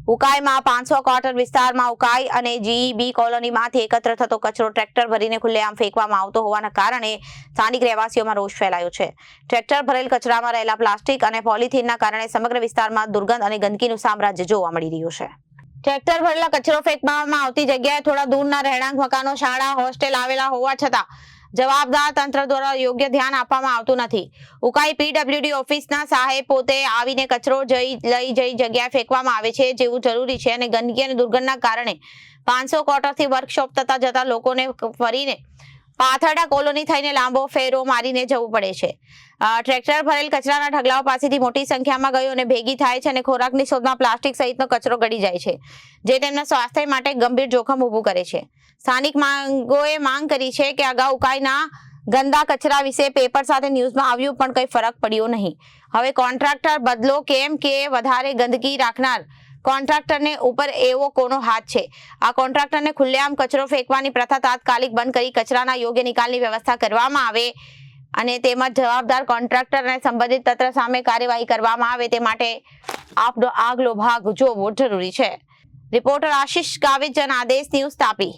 ઉકાઈમાં 500 quarter વિસ્તારમાં ઉકાઈ અને GB કોલોનીમાંથી એકત્ર થતો કચરો ટ્રેક્ટર ભરીને ખુલ્લેઆમ ફેંકવામાં આવતો હોવાના કારણે સ્થાનિક રહેવાસીઓમાં રોષ ફેલાયો છે. ટ્રેક્ટર ભરેલ કચરામાં રહેલા પ્લાસ્ટિક અને પોલિથીનના કારણે સમગ્ર વિસ્તારમાં દુર્ગંધ અને ગંદકીનું સામ્રાજ્ય જોવા મળી રહ્યું છે. ટ્રેક્ટર ભરેલા કચરો ફેંકવામાં આવતી જગ્યાએ થોડા દૂરના રહેણાંક મકાનો, શાળા, હોસ્ટેલ આવેલા હોવા છતાં જવાબદાર તંત્ર દ્વારા યોગ્ય ધ્યાન આપવામાં આવતું નથી. ઉકાઈ પીડબ્લ્યુડી ઓફિસના સાહેબ પોતે આવીને કચરો લઈ જઈ જગ્યાએ ફેંકવામાં આવે છે જેવું જરૂરી છે અને ગંદકી અને દુર્ગંધના કારણે 500 ક્વાર્ટરથી વર્કશોપ તથા જતા લોકોને ફરીને પાથરડા કોલોની થઈને લાંબો ફેરો મારીને જવું પડે છે. ટ્રેક્ટર ભરેલ કચરાના ઢગલાઓ પાસેથી મોટી સંખ્યામાં ગયો અને ભેગી થાય છે અને ખોરાકની શોધમાં પ્લાસ્ટિક સહિતનો કચરો ગળી જાય છે જે તેમના સ્વાસ્થ્ય માટે ગંભીર જોખમ ઊભું કરે છે. સ્થાનિક માંગોએ માંગ કરી છે કે અગાઉ ઉકાઈના ગંદા કચરા વિશે પેપર સાથે ન્યૂઝમાં આવ્યું પણ કંઈ ફરક પડ્યો નહીં. હવે કોન્ટ્રાક્ટર બદલો કેમ કે વધારે ગંદકી રાખનાર કોન્ટ્રાક્ટરને ઉપર એવો કોનો હાથ છે? આ કોન્ટ્રાક્ટરને ખુલ્લેઆમ કચરો ફેંકવાની પ્રથા તાત્કાલિક બંધ કરી કચરાના યોગ્ય નિકાલની વ્યવસ્થા કરવામાં આવે અને તેમજ જવાબદાર કોન્ટ્રાક્ટર અને સંબંધિત તંત્ર સામે કાર્યવાહી કરવામાં આવે તે માટે આપનો આગલો ભાગ જોવો જરૂરી છે. રિપોર્ટર આશિષ ગાવિત, જન આદેશ ન્યૂઝ, તાપી.